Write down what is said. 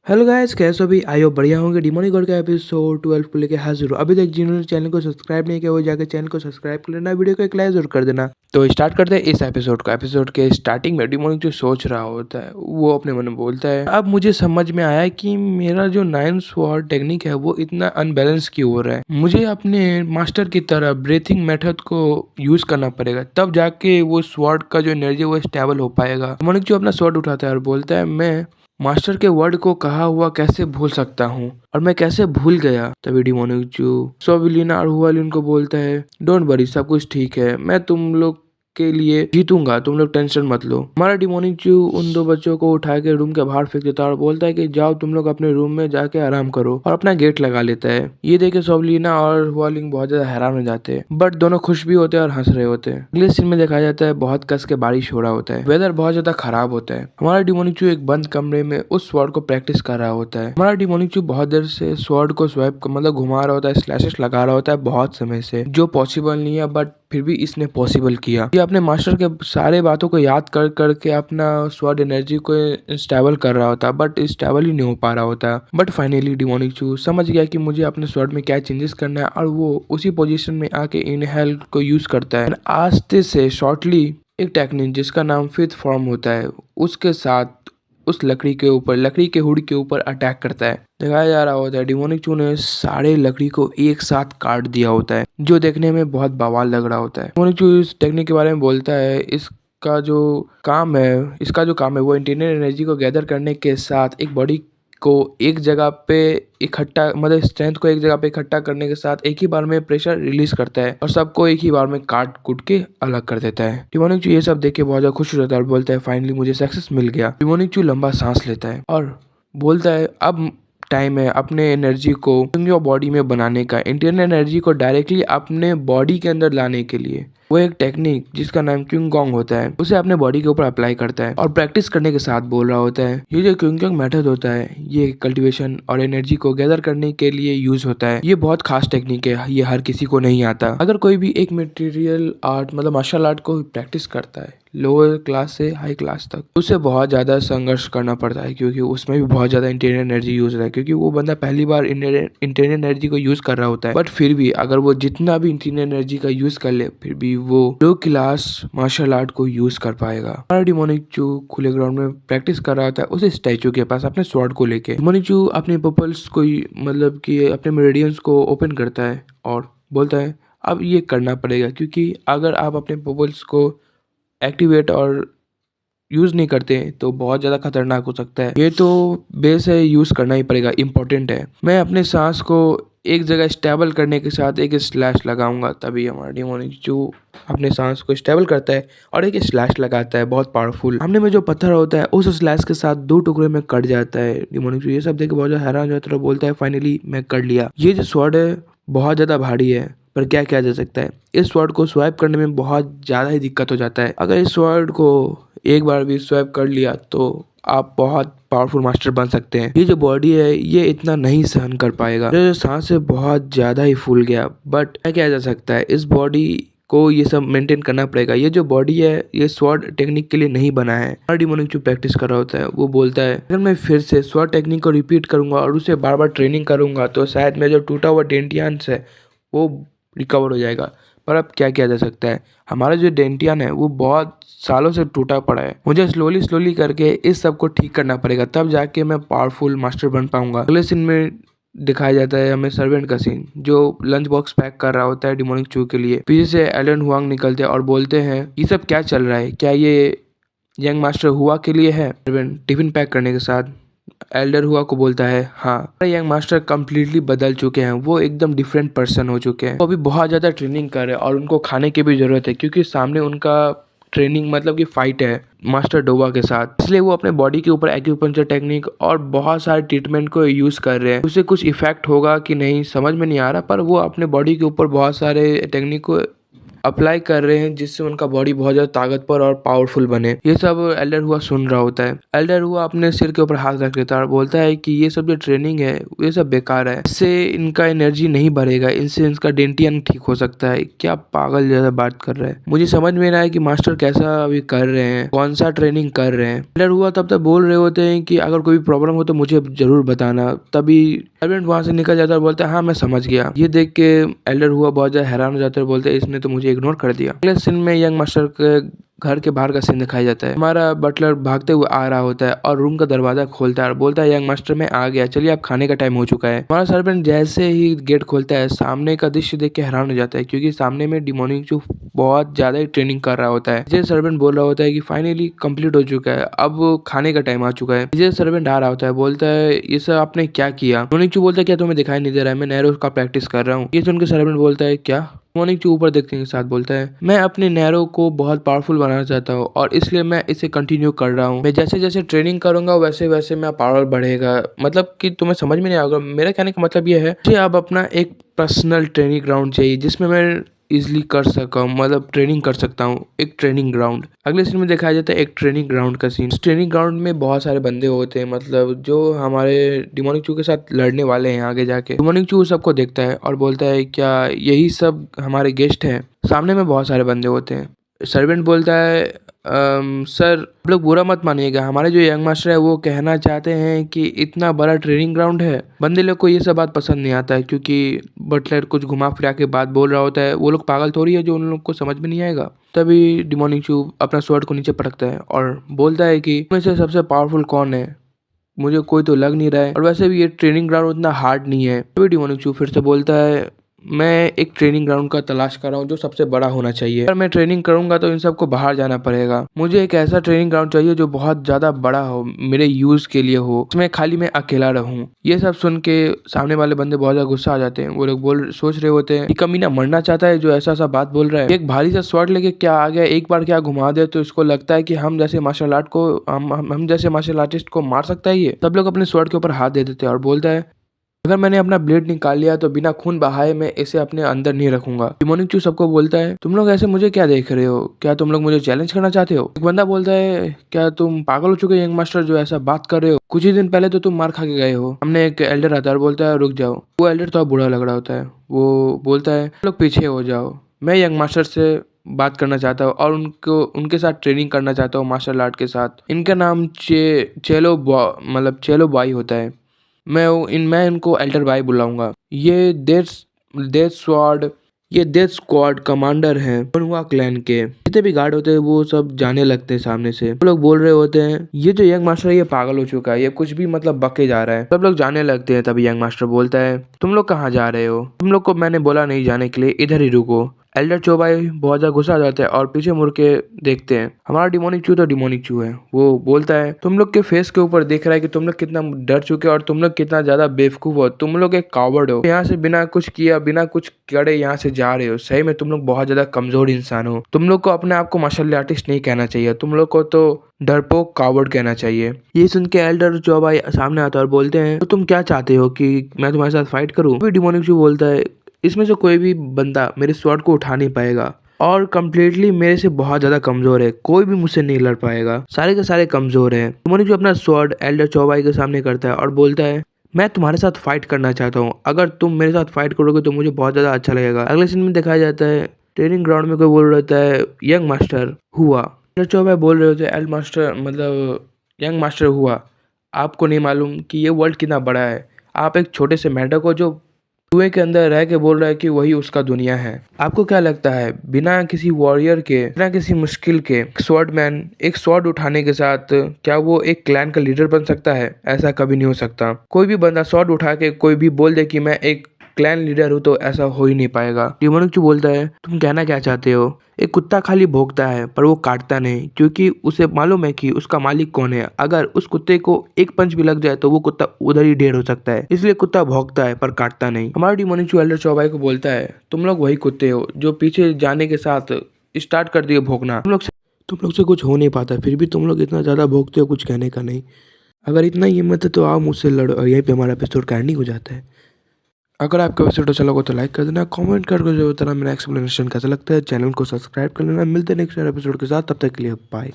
Hello guys, कैसे हो? भी आई हो बढ़िया होंगे। डिमोनिक गॉड का एपिसोड 12 को लेके हाजिर हो। अभी तक जिन्होंने चैनल को सब्सक्राइब नहीं किया वो जाकर चैनल को सब्सक्राइब कर लेना, वीडियो को एक लाइक जरूर कर देना। तो स्टार्ट करते हैं इस एपिसोड को। एपिसोड के स्टार्टिंग में डिमोनिक जो सोच रहा होता है वो अपने मन में बोलता है, अब मुझे समझ में आया कि मेरा जो 9 स्वॉर्ड टेक्निक है वो इतना अनबैलेंस क्यों हो रहा है। मुझे अपने मास्टर की तरह ब्रीथिंग मेथड को यूज करना पड़ेगा, तब जाके वो स्वॉर्ड का जो एनर्जी वो स्टेबल हो पाएगा। डिमोनिक जो अपना स्वॉर्ड उठाता है और बोलता है, मैं मास्टर के वर्ड को कहा हुआ कैसे भूल सकता हूँ, और मैं कैसे भूल गया। तभी डिमोनिचू सोविलिना और हुआलिन को बोलता है, डोंट वरी, सब कुछ ठीक है, मैं तुम लोग के लिए जीतूंगा, तुम लोग टेंशन मत लो। हमारा डिमोनिचू उन दो बच्चों को उठा के रूम के बाहर फेंक देता है और बोलता है कि जाओ तुम लोग अपने रूम में जाके आराम करो, और अपना गेट लगा लेता है। ये देखे सोविलिना और हुआलिन बहुत ज्यादा हैरान हो जाते हैं, बट दोनों खुश भी होते हैं और हंस रहे होते हैं। अगले सीन में दिखाया जाता है बहुत कस के बारिश हो रहा होता है, वेदर बहुत ज्यादा खराब होता है। हमारा डिमोनिचू एक बंद कमरे में उस स्वॉर्ड को प्रैक्टिस कर रहा होता है। हमारा डिमोनिचू बहुत देर से स्वॉर्ड को स्वैप मतलब घुमा रहा होता है, स्लैशेस लगा रहा होता है बहुत समय से, जो पॉसिबल नहीं है, बट फिर भी इसने पॉसिबल किया। ये अपने मास्टर के सारे बातों को याद कर करके अपना स्वॉर्ड एनर्जी को स्टेबल कर रहा होता, बट स्टेबल ही नहीं हो पा रहा होता। बट फाइनली डिमोनिचू समझ गया कि मुझे अपने स्वॉर्ड में क्या चेंजेस करना है, और वो उसी पोजीशन में आके इनहेल को यूज करता है। आस्ते से शॉर्टली एक टेक्निक जिसका नाम फिफ्थ फॉर्म होता है उसके साथ उस लकड़ी के ऊपर, लकड़ी के हुड के ऊपर अटैक करता है। दिखाया जा रहा होता है डिमोनिचू ने सारे लकड़ी को एक साथ काट दिया होता है, जो देखने में बहुत बवाल लग रहा होता है। डिमोनिचू इस टेक्निक के बारे में बोलता है, इसका जो काम है वो इंटरनल एनर्जी को गैदर करने के साथ एक बॉडी को एक जगह पे इकट्ठा, मतलब स्ट्रेंथ को एक जगह पे इकट्ठा करने के साथ एक ही बार में प्रेशर रिलीज करता है और सबको एक ही बार में काट कूट के अलग कर देता है। डिमोनिचू ये सब देख के बहुत ज्यादा खुश हो जाता है और बोलता है, फाइनली मुझे सक्सेस मिल गया। डिमोनिचू लंबा सांस लेता है और बोलता है, अब टाइम है अपने एनर्जी को योर बॉडी में बनाने का, इंटरनल एनर्जी को डायरेक्टली अपने बॉडी के अंदर लाने के लिए। वो एक टेक्निक जिसका नाम क्यूंगोंग होता है उसे अपने बॉडी के ऊपर अप्लाई करता है और प्रैक्टिस करने के साथ बोल रहा होता है, ये जो क्यूंगोंग मेथड होता है ये कल्टीवेशन और एनर्जी को गैदर करने के लिए यूज होता है। ये बहुत खास टेक्निक है, ये हर किसी को नहीं आता। अगर कोई भी एक मटेरियल आर्ट मतलब मार्शल आर्ट को प्रैक्टिस करता है लोअर क्लास से हाई क्लास तक, उसे बहुत ज़्यादा संघर्ष करना पड़ता है, क्योंकि उसमें भी बहुत ज़्यादा इंटरनल एनर्जी यूज होता है, क्योंकि वो बंदा पहली बार इंटरनल एनर्जी को यूज कर रहा होता है। बट फिर भी अगर वो जितना भी इंटरनल एनर्जी का यूज कर ले, फिर भी वो लो क्लास मार्शल आर्ट को यूज कर पाएगा। हमारा डिमोनिचू खुले ग्राउंड में प्रैक्टिस कर रहा था उस स्टैचू के पास अपने स्वॉर्ड को लेके। डिमोनिचू अपने पपल्स को मतलब कि अपने मेरिडियंस को ओपन करता है और बोलता है, अब ये करना पड़ेगा, क्योंकि अगर आप अपने पपल्स को एक्टिवेट और यूज़ नहीं करते तो बहुत ज़्यादा खतरनाक हो सकता है। ये तो बेस है, यूज़ करना ही पड़ेगा, इम्पोर्टेंट है। मैं अपने सांस को एक जगह स्टेबल करने के साथ एक स्लैश लगाऊंगा, तभी हमारा डिमोनिचू अपने सांस को स्टेबल करता है और एक स्लैश लगाता है बहुत पावरफुल। सामने में जो पत्थर होता है उस स्लैश के साथ दो टुकड़े में कट जाता है। डिमोनिचू ये सब देख के बहुत ज़्यादा हैरान हो जाता है और बोलता है, फाइनली मैं कर लिया। ये जो स्वॉर्ड है बहुत ज़्यादा भारी है, पर क्या किया जा सकता है, इस स्वॉर्ड को स्वैप करने में बहुत ज़्यादा ही दिक्कत हो जाता है। अगर इस स्वॉर्ड को एक बार भी स्वैप कर लिया तो आप बहुत पावरफुल मास्टर बन सकते हैं। ये जो बॉडी है ये इतना नहीं सहन कर पाएगा। जो सांस है बहुत ज़्यादा ही फूल गया, बट क्या किया जा सकता है, इस बॉडी को ये सब मेंटेन करना पड़ेगा। ये जो बॉडी है ये स्वॉर्ड टेक्निक के लिए नहीं बना है। हर डिमोनिक जो प्रैक्टिस कर रहा होता है वो बोलता है, अगर मैं फिर से स्वॉर्ड टेक्निक को रिपीट करूंगा और उसे बार बार ट्रेनिंग करूंगा तो शायद मेरा जो टूटा हुआ डेंटियान्स है वो रिकवर हो जाएगा। पर अब क्या किया जा सकता है, हमारा जो डेंटियन है वो बहुत सालों से टूटा पड़ा है। मुझे स्लोली स्लोली करके इस सब को ठीक करना पड़ेगा, तब जाके मैं पावरफुल मास्टर बन पाऊंगा। अगले सीन में दिखाया जाता है हमें सर्वेंट का सीन, जो लंच बॉक्स पैक कर रहा होता है डिमोनिक चू के लिए। पीछे से एलन हुआंग निकलते हैं और बोलते हैं, ये सब क्या चल रहा है, क्या ये यंग मास्टर हुआ के लिए है? सर्वेंट टिफिन पैक करने के साथ एल्डर हुआ को बोलता है, हाँ यंग मास्टर कम्प्लीटली बदल चुके हैं, वो एकदम डिफरेंट पर्सन हो चुके हैं। वो अभी बहुत ज़्यादा ट्रेनिंग कर रहे हैं और उनको खाने की भी ज़रूरत है, क्योंकि सामने उनका ट्रेनिंग मतलब कि फाइट है मास्टर डोवा के साथ, इसलिए वो अपने बॉडी के ऊपर एक्यूपंक्चर टेक्निक और बहुत सारे ट्रीटमेंट को यूज़ कर रहे हैं। उसे कुछ इफेक्ट होगा कि नहीं समझ में नहीं आ रहा, पर वो अपने बॉडी के ऊपर बहुत सारे टेक्निक को अप्लाई कर रहे हैं जिससे उनका बॉडी बहुत ज्यादा ताकतवर और पावरफुल बने। ये सब एल्डर हुआ सुन रहा होता है। एल्डर हुआ अपने सिर के ऊपर हाथ रख लेता है और बोलता है कि ये सब जो ट्रेनिंग है ये सब बेकार है, इससे इनका एनर्जी नहीं बढ़ेगा, इनसे इनका डेंटियन ठीक हो सकता है। क्या पागल जैसा बात कर रहा है। मुझे समझ में नहीं आया कि मास्टर कैसा अभी कर रहे हैं, कौन सा ट्रेनिंग कर रहे हैं। एल्डर हुआ तब तक बोल रहे होते हैं कि अगर कोई प्रॉब्लम हो तो मुझे जरूर बताना। तभी सर्वेंट वहां से निकल जाता है और बोलता है हाँ मैं समझ गया। ये देख के एल्डर हुआ बहुत ज्यादा हैरान हो जाता है और बोलते हैं इसने तो मुझे इग्नोर कर दिया। अगले सीन में यंग मास्टर के घर के बाहर का सीन दिखाया जाता है। हमारा बटलर भागते हुए आ रहा होता है और रूम का दरवाजा खोलता है और बोलता है यंग मास्टर मैं आ गया, चलिए अब खाने का टाइम हो चुका है। हमारा सर्वेंट जैसे ही गेट खोलता है सामने का दृश्य देख के हैरान हो जाता है, क्योंकि सामने में डिमोनिक चू बहुत ज्यादा ही ट्रेनिंग कर रहा होता है। ये सर्वेंट बोल रहा होता है कि फाइनली कंप्लीट हो चुका है, अब खाने का टाइम आ चुका है। ये सर्वेंट आ रहा होता है, बोलता है ये सब आपने क्या किया। डिमोनिक चू बोलता है क्या तुम्हें दिखाई नहीं दे रहा है, मैं नैरो का प्रैक्टिस कर रहा हूँ। ये सुन के सर्वेंट बोलता है क्या। मोनिक जो ऊपर देखने के साथ बोलता है मैं अपने नैरो को बहुत पावरफुल बनाना चाहता हूँ और इसलिए मैं इसे कंटिन्यू कर रहा हूँ। मैं जैसे जैसे ट्रेनिंग करूंगा वैसे वैसे मेरा पावर बढ़ेगा। मतलब कि तुम्हें समझ में नहीं आएगा। मेरा कहने का मतलब ये है मुझे अब अपना एक पर्सनल ट्रेनिंग ग्राउंड चाहिए जिसमें मैं इजिली कर सका, मतलब ट्रेनिंग कर सकता हूँ। एक ट्रेनिंग ग्राउंड। अगले सीन में दिखाया जाता है एक ट्रेनिंग ग्राउंड का सीन। ट्रेनिंग ग्राउंड में बहुत सारे बंदे होते हैं, मतलब जो हमारे डिमोनिक चू के साथ लड़ने वाले हैं आगे जाके। डिमोनिक चू सबको देखता है और बोलता है क्या यही सब हमारे गेस्ट हैं। सामने में बहुत सारे बंदे होते हैं। सर्वेंट बोलता है सर आप लोग बुरा मत मानिएगा, हमारे जो यंग मास्टर है वो कहना चाहते हैं कि इतना बड़ा ट्रेनिंग ग्राउंड है। बंदे लोग को ये सब बात पसंद नहीं आता है, क्योंकि बटलर कुछ घुमा फिरा के बात बोल रहा होता है। वो लोग पागल थोड़ी है जो उन लोग को समझ में नहीं आएगा। तभी डिमोनिक चू अपना स्वॉर्ड को नीचे पटकता है और बोलता है कि में से सबसे पावरफुल कौन है, मुझे कोई तो लग नहीं रहा है और वैसे भी ये ट्रेनिंग ग्राउंड उतना हार्ड नहीं है। तभी डिमोनिक चू फिर से बोलता है मैं एक ट्रेनिंग ग्राउंड का तलाश कर रहा हूँ जो सबसे बड़ा होना चाहिए। अगर मैं ट्रेनिंग करूंगा तो इन सबको बाहर जाना पड़ेगा। मुझे एक ऐसा ट्रेनिंग ग्राउंड चाहिए जो बहुत ज्यादा बड़ा हो, मेरे यूज के लिए हो, उसमें खाली मैं अकेला रहूं। ये सब सुन के सामने वाले बंदे बहुत ज्यादा गुस्सा आ जाते हैं। वो लोग सोच रहे होते हैं कि कमीना मरना चाहता है जो ऐसा सा बात बोल रहा है। एक भारी सा स्वॉर्ड लेके क्या आ गया, एक बार क्या घुमा दे तो इसको लगता है कि हम जैसे मार्शल आर्ट को हम जैसे मार्शल आर्टिस्ट को मार सकता है ये। सब लोग अपने स्वॉर्ड के ऊपर हाथ दे देते हैं और बोलता है अगर मैंने अपना ब्लेड निकाल लिया तो बिना खून बहाए मैं इसे अपने अंदर नहीं रखूंगा। डिमोनिक चू सबको बोलता है तुम लोग ऐसे मुझे क्या देख रहे हो, क्या तुम लोग मुझे चैलेंज करना चाहते हो। एक बंदा बोलता है क्या तुम पागल हो चुके यंग मास्टर जो ऐसा बात कर रहे हो, कुछ ही दिन पहले तो तुम मार खा के गए हो। हमने एक एल्डर आता है और बोलता है रुक जाओ। वो एल्डर तो बुरा लग रहा होता है। वो बोलता है लोग पीछे हो जाओ, मैं यंग मास्टर से बात करना चाहता हूँ और उनके साथ ट्रेनिंग करना चाहता हूँ मार्शल आर्ट के साथ। इनका नाम चेलो मतलब चेलो बॉय होता है। मैं इनको एल्डर बाई बुलाऊंगा। ये डेथ स्वॉर्ड ये डेथ स्क्वाड कमांडर हैं वनहुआ क्लैन के। जितने भी गार्ड होते हैं वो सब जाने लगते हैं सामने से। वो लोग बोल रहे होते हैं ये जो यंग मास्टर है ये पागल हो चुका है, ये कुछ भी मतलब बके जा रहा है। सब लोग जाने लगते हैं। तभी यंग मास्टर बोलता है तुम लोग कहाँ जा रहे हो, तुम लोग को मैंने बोला नहीं जाने के लिए, इधर ही रुको। एल्डर चोबाई बहुत ज्यादा गुस्सा आ जाता है और पीछे मुड़ के देखते हैं। हमारा डिमोनिक चू तो डिमोनिक चू है। वो बोलता है तुम लोग के फेस के ऊपर देख रहा है कि तुम लोग कितना डर चुके हो और तुम लोग कितना ज्यादा बेवकूफ हो। तुम लोग एक कावर्ड हो, यहाँ से बिना कुछ किया बिना कुछ करे यहाँ से जा रहे हो। सही में तुम लोग बहुत ज्यादा कमजोर इंसान हो। तुम लोग को अपने आप को मार्शल आर्टिस्ट नहीं कहना चाहिए, तुम लोग को तो डरपोक कावर्ड कहना चाहिए। ये सुन के एल्डर चोबाई सामने आता है और बोलते हैं तो तुम क्या चाहते हो कि मैं तुम्हारे साथ फाइट करूँ। डिमोनिक चू बोलता है इसमें से कोई भी बंदा मेरे स्वॉर्ड को उठा नहीं पाएगा और कम्प्लीटली मेरे से बहुत ज्यादा कमजोर है, कोई भी मुझसे नहीं लड़ पाएगा, सारे के सारे कमजोर हैं। डिमोनिक जो अपना स्वॉर्ड एल्डर चौबाई के सामने करता है और बोलता है मैं तुम्हारे साथ फाइट करना चाहता हूँ, अगर तुम मेरे साथ फाइट करोगे तो मुझे बहुत ज्यादा अच्छा लगेगा। अगले सीन में दिखाया जाता है ट्रेनिंग ग्राउंड में कोई बोल रहता है यंग मास्टर हुआ। एल्डर चौबाई बोल रहे होते एल मास्टर मतलब यंग मास्टर हुआ, आपको नहीं मालूम कि ये वर्ल्ड कितना बड़ा है। आप एक छोटे से मेंढक को जो कुएं के अंदर रह के बोल रहा है कि वही उसका दुनिया है। आपको क्या लगता है बिना किसी वॉरियर के, बिना किसी मुश्किल के स्वॉर्डमैन एक स्वॉर्ड उठाने के साथ क्या वो एक क्लैन का लीडर बन सकता है? ऐसा कभी नहीं हो सकता। कोई भी बंदा स्वॉर्ड उठा के कोई भी बोल दे कि मैं एक क्लैन लीडर हूँ तो ऐसा हो ही नहीं पाएगा। डिमोनिक चू बोलता है तुम कहना क्या चाहते हो? एक कुत्ता खाली भौंकता है पर वो काटता नहीं, क्योंकि उसे मालूम है कि उसका मालिक कौन है। अगर उस कुत्ते को एक पंच भी लग जाए तो वो कुत्ता उधर ही ढेर हो सकता है, इसलिए कुत्ता भौंकता है पर काटता नहीं। हमारा डिमोनिक चू एल्डर चौबाई को बोलता है तुम लोग वही कुत्ते हो जो पीछे जाने के साथ स्टार्ट कर दिए भौंकना। तुम लोग से कुछ हो नहीं पाता, फिर भी तुम लोग इतना ज्यादा भौंकते हो, कुछ कहने का नहीं। अगर इतना ही हिम्मत है तो आओ मुझसे लड़ो। और यहीं पे हमारा एपिसोड का एंडिंग हो जाता है। अगर आपको एपिसोड अच्छा लगा तो लाइक कर देना, कमेंट करके जो बताना मेरा एक्सप्लेनेशन कैसा लगता है। चैनल को सब्सक्राइब कर लेना। मिलते हैं नेक्स्ट एपिसोड के साथ, तब तक के लिए बाय।